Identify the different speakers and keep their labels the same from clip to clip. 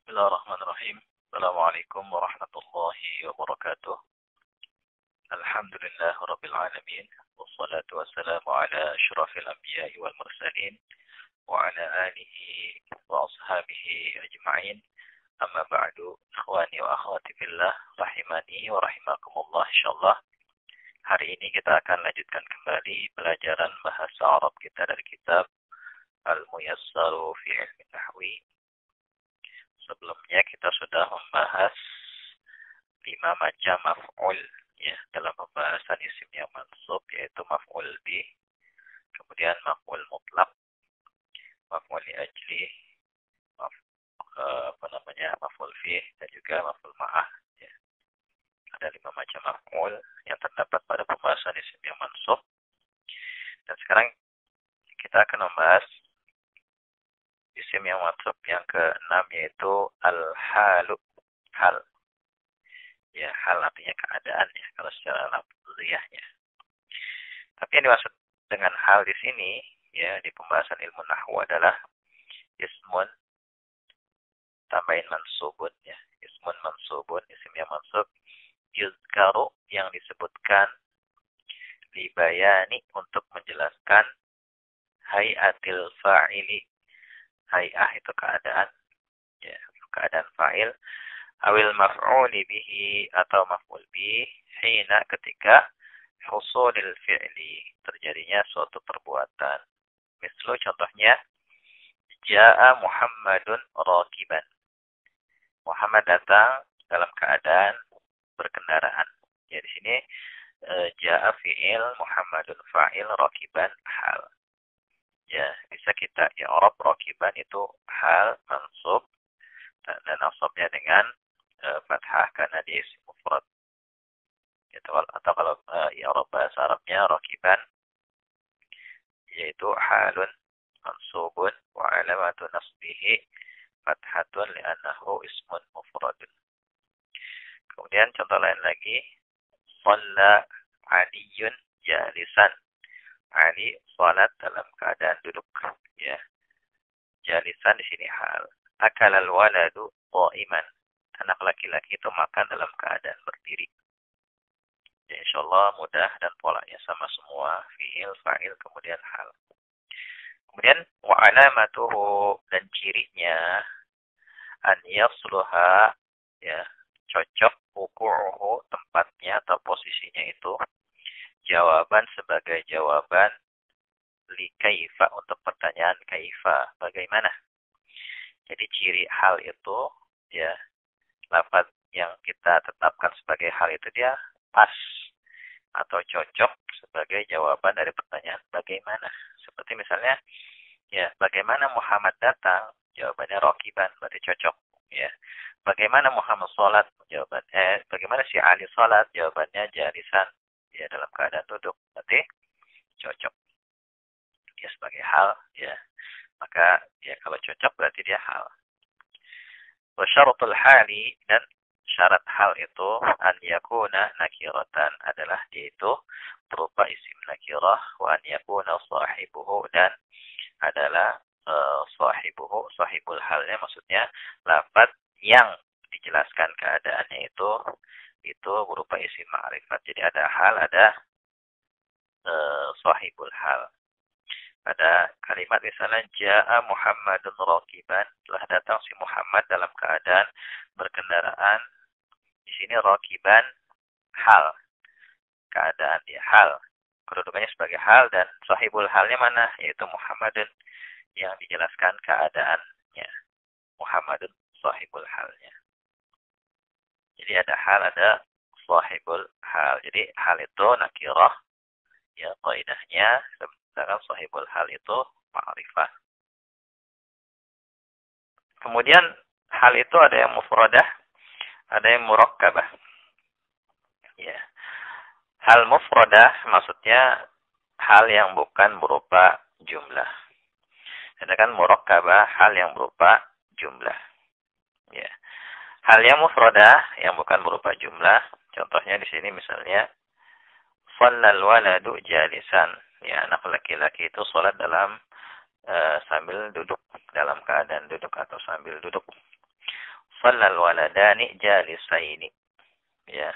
Speaker 1: Bismillahirrahmanirrahim. Assalamualaikum warahmatullahi wabarakatuh. Alhamdulillah rabbil alamin. Wassalatu wassalamu ala asyrafil anbiya'i wal mursalin wa ala alihi wa ashabihi ajma'in. Amma ba'du, ikhwani wa akhwati fillah, rahimani wa rahimakumullah insyaallah. Hari ini kita akan lanjutkan kembali pelajaran bahasa Arab kita dari kitab Al-Muyassaru fi Ilmi Nahwi. Sebelumnya kita sudah membahas 5 macam maf'ul ya dalam pembahasan isim yang mansub, yaitu maf'ul bih, kemudian maf'ul mutlaq, maf'ul li ajli, maf'ul fih, dan juga maf'ul ma'ah ya. Ada 5 macam maf'ul yang terdapat pada pembahasan isim yang mansub. Dan sekarang kita akan membahas isim yang mansub yang ke-6, yaitu al-halu, hal. Ya, hal artinya keadaan ya kalau secara lafziahnya. Tapi yang dimaksud dengan hal di sini ya di pembahasan ilmu nahwu adalah ismun tambahin mansubun ya. Ismun mansubun, isim yang mansub, yuzkaru yang disebutkan, libayani untuk menjelaskan, hayatil fa'ili, hay'ah itu keadaan ya, keadaan fa'il, awil maf'uli bihi atau maf'ul bih, hina ketika husulil fi'li terjadinya suatu perbuatan. Mislu contohnya, ja'a Muhammadun rakiban. Muhammad datang dalam keadaan berkendaraan. Ya di sini ja'a fi'il, Muhammadun fa'il, rakiban hal. Ya, bisa kita i'rab rakiban itu hal mansub dan nasabnya dengan fathah karena dia isim mufrad. Gitu, atau kalau i'rab bahasa Arabnya rakiban yaitu halun mansubun wa alamatu nasbihi fathatun li'annahu ismun mufradun. Kemudian contoh lain lagi, shalla aliyun jalisan. Ali salat dalam keadaan duduk ya. Jalisan di sini hal. Akalal waladu qa'iman. Anak laki-laki itu makan dalam keadaan berdiri. Ya, insyaallah mudah dan polanya sama semua, fi'il, fa'il, kemudian hal. Kemudian wa alamatuhu, dan cirinya, an yasluha ya, cocok wuqu'uhu, tempatnya atau posisinya itu, jawaban sebagai jawaban li kaifa, untuk pertanyaan kaifa, bagaimana. Jadi ciri hal itu ya, lafaz yang kita tetapkan sebagai hal itu dia pas atau cocok sebagai jawaban dari pertanyaan bagaimana. Seperti misalnya ya, bagaimana Muhammad datang, jawabannya rakiban, berarti cocok ya. Bagaimana Muhammad salat, jawabannya bagaimana si Ali salat, jawabannya jalisan ya, dalam keadaan duduk, berarti cocok ya sebagai hal ya. Maka ya kalau cocok berarti dia hal. Wa syaratul hali, dan syarat hal itu, an yakuna nakiratan, adalah dia itu berupa isim nakirah, wa an yakuna sahibuhu, dan adalah sahibuhu, sahibul halnya maksudnya lafaz yang dijelaskan keadaannya itu berupa isim ma'rifat. Jadi ada hal, ada sahibul hal. Pada kalimat misalnya ja'a Muhammadun rakiban, telah datang si Muhammad dalam keadaan berkendaraan. Di sini rakiban hal, keadaan dia hal, kedudukannya sebagai hal, dan sahibul halnya mana, yaitu Muhammadun, yang dijelaskan keadaannya. Muhammadun sahibul halnya. Jadi ada hal, ada sahibul hal. Jadi hal itu nakirah ya qaidahnya, sedangkan sahibul hal itu ma'rifah. Kemudian hal itu ada yang mufradah, ada yang murakkabah. Ya. Hal mufradah maksudnya hal yang bukan berupa jumlah. Sedangkan murakkabah hal yang berupa jumlah. Ya. Hal yang mufradah yang bukan berupa jumlah, contohnya di sini misalnya shallal waladu jalisan. Ya, anak laki-laki itu salat dalam sambil duduk, dalam keadaan duduk atau sambil duduk. Shallal waladani jalisaini. Ya.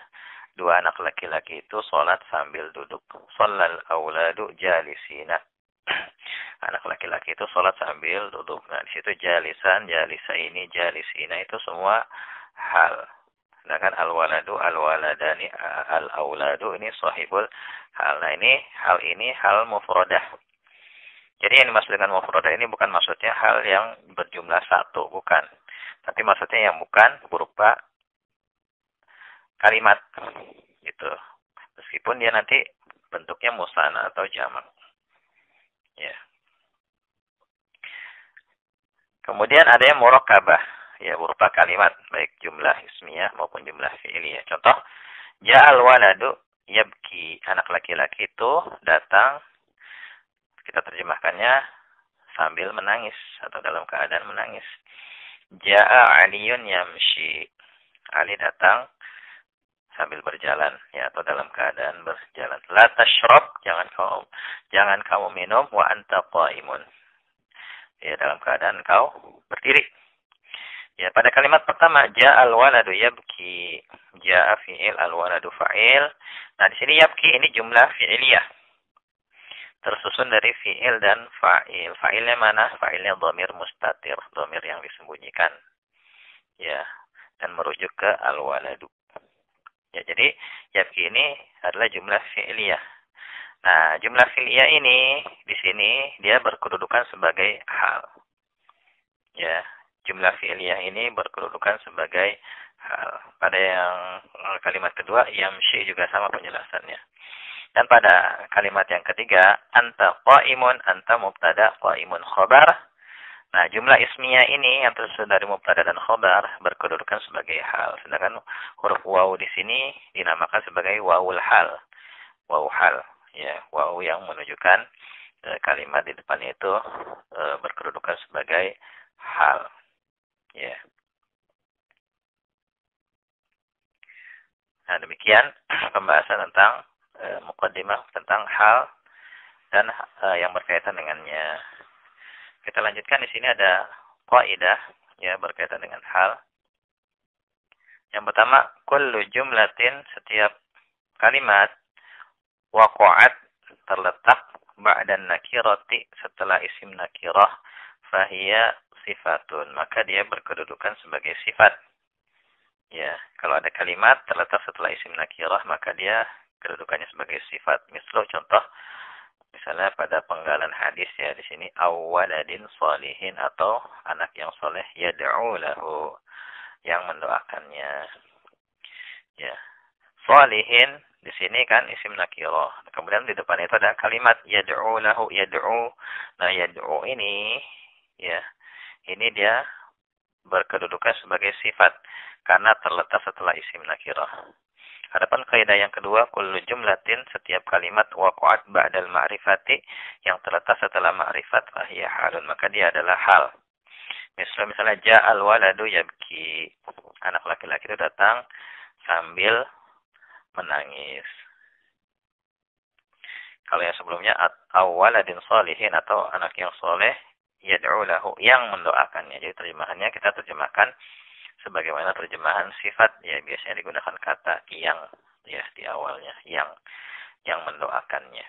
Speaker 1: Dua anak laki-laki itu sholat sambil duduk. Shallal auladu jalisina. Anak laki-laki itu sholat sambil duduk. Nah, di situ jalisan, jalisaini, jalisina itu semua hal. Sedangkan al-waladu, al-waladani, al-auladu ini sahibul hal. Nah, hal ini hal mufradah. Jadi yang dimaksud dengan mufradah ini bukan maksudnya hal yang berjumlah satu, bukan. Tapi maksudnya yang bukan berupa kalimat. Gitu. Meskipun dia nanti bentuknya musanna atau jamak. Ya. Kemudian ada yang murakkabah. Ya, berupa kalimat, baik jumlah ismiyah maupun jumlah fi'liyah. Contoh, ja'al waladu yabki. Anak laki-laki itu datang, kita terjemahkannya sambil menangis atau dalam keadaan menangis. Ja'a aliyun yamshi. Ali datang sambil berjalan, ya, atau dalam keadaan berjalan. La tashrab, jangan kamu minum, wa anta qaimun. Ya, dalam keadaan kau berdiri. Ya, pada kalimat pertama ja'al waladu yabki, ja'a fi'il, al waladu fa'il. Nah, di sini yabki ini jumlah fi'iliyah. Tersusun dari fi'il dan fa'il. Fa'ilnya mana? Fa'ilnya dhamir mustatir, dhamir yang disembunyikan. Ya, dan merujuk ke al waladu. Ya, jadi yabki ini adalah jumlah fi'iliyah. Nah, jumlah fi'iliyah ini di sini dia berkedudukan sebagai hal. Ya. Jumlah fi'liyah ini berkedudukan sebagai hal. Pada yang kalimat kedua, yamshi juga sama penjelasannya. Dan pada kalimat yang ketiga, anta qaimun, anta mubtada, qaimun khobar. Nah, jumlah ismiyah ini yang tersusun dari mubtada dan khobar berkedudukan sebagai hal. Sedangkan huruf waw di sini dinamakan sebagai wawul hal. Waw hal. Ya, waw yang menunjukkan kalimat di depannya itu berkedudukan sebagai hal. Ya. Nah, demikian pembahasan tentang muqaddimah tentang hal dan yang berkaitan dengannya. Kita lanjutkan di sini ada qaidah ya berkaitan dengan hal. Yang pertama, kullu jumlatin, setiap kalimat waqa'at terletak ba'dan nakirati, setelah isim nakirah, fahiya sifatun, maka dia berkedudukan sebagai sifat. Ya, kalau ada kalimat terletak setelah isim nakirah, maka dia kedudukannya sebagai sifat. Contoh, misalnya pada penggalan hadis ya di sini awwaladin sholihin, atau anak yang soleh yad'u lahu, yang mendoakannya. Ya, sholihin di sini kan isim nakirah. Kemudian di depan itu ada kalimat yad'u lahu, yad'u. Nah, yad'u ini ya, ini dia berkedudukan sebagai sifat karena terletak setelah isim nakirah. Adapun kaidah yang kedua, kullu jumlatin, setiap kalimat waqa'at ba'dal ma'rifati, yang terletak setelah ma'rifat, fahiya halun, maka dia adalah hal. Misalnya ja'al waladu yabki, anak laki-laki itu datang sambil menangis. Kalau yang sebelumnya awwaladin sholihin, atau anak yang soleh, yad'u lahu, yang mendoakannya. Jadi terjemahannya kita terjemahkan sebagaimana terjemahan sifat, ya biasanya digunakan kata yang ya di awalnya, yang mendoakannya.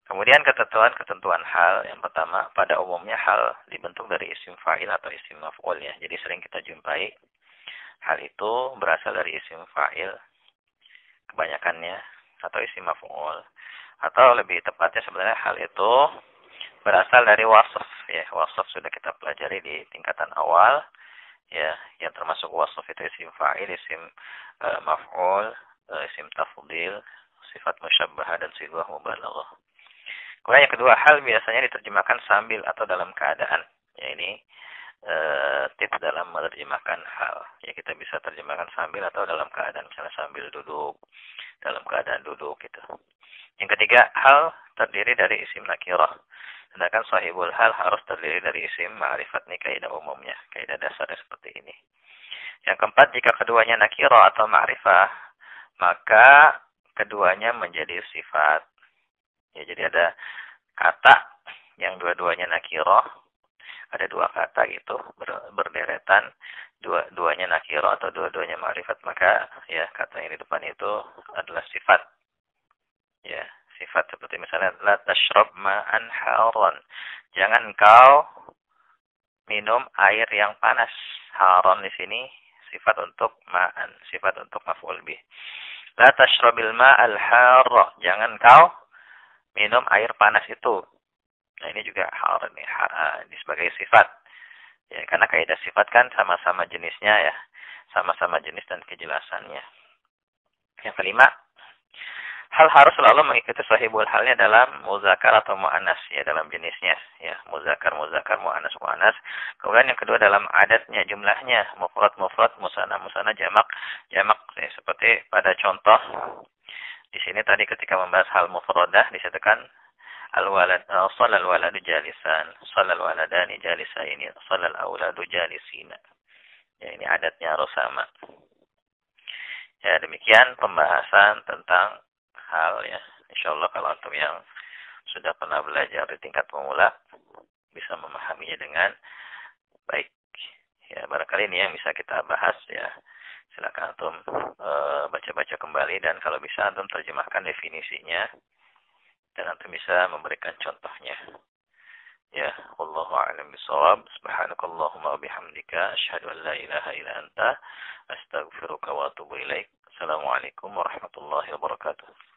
Speaker 1: Kemudian ketentuan hal. Yang pertama, pada umumnya hal dibentuk dari isim fa'il atau isim maf'ul ya. Jadi sering kita jumpai hal itu berasal dari isim fa'il kebanyakannya, atau isim maf'ul. Atau lebih tepatnya sebenarnya hal itu berasal dari wasaf ya. Wasaf sudah kita pelajari di tingkatan awal ya, yang termasuk wasaf itu isim fa'il, isim maf'ul, isim tafdil, sifat musyabbahah, dan sighah mubalaghah. Kemudian yang kedua, hal biasanya diterjemahkan sambil atau dalam keadaan. Ya, ini tips dalam menerjemahkan hal. Ya, kita bisa terjemahkan sambil atau dalam keadaan, misalnya sambil duduk, dalam keadaan duduk gitu. Yang ketiga, hal terdiri dari isim nakirah. Sedangkan sahibul hal harus terdiri dari isim ma'rifat. Ini kaidah umumnya, kaidah dasarnya seperti ini. Yang keempat, jika keduanya nakirah atau ma'rifah, maka keduanya menjadi sifat. Ya, jadi ada kata yang dua-duanya nakirah, ada dua kata gitu berderetan, dua-duanya nakiro atau dua-duanya ma'rifat, maka ya kata yang di depan itu adalah sifat. Ya, sifat seperti misalnya la tashrab ma'an haron. Jangan kau minum air yang panas. Haron di sini sifat untuk ma'an, sifat untuk maf'ul bih. La tashrabil ma'al harra. Jangan kau minum air panas itu. Nah, ini juga haron nih, ini sebagai sifat. Ya, karena kaidah sifat kan sama-sama jenisnya ya. Sama-sama jenis dan kejelasannya. Yang kelima, hal harus selalu mengikuti sahibul halnya dalam muzakkar atau muannas ya, dalam jenisnya ya, muzakkar muannas. Kemudian yang kedua dalam adatnya, jumlahnya, mufrad musanna jamak ya, seperti pada contoh di sini tadi ketika membahas hal mufradah disebutkan al-walad shallal waladu jalisan, shallal waladani jalisaini, shallal auladu jalisina. Ya, ini adatnya harus sama. Ya, demikian pembahasan tentang hal ya. Insyaallah kalau antum yang sudah pernah belajar di tingkat pemula bisa memahaminya dengan baik. Ya, barangkali ini yang bisa kita bahas ya. Silakan antum baca-baca kembali, dan kalau bisa antum terjemahkan definisinya dan antum bisa memberikan contohnya. Ya, wallahu a'lam bishawab. Subhanakallahumma wa bihamdika asyhadu an la ilaha illa anta astaghfiruka wa atubu ilaik. Assalamualaikum warahmatullahi wabarakatuh.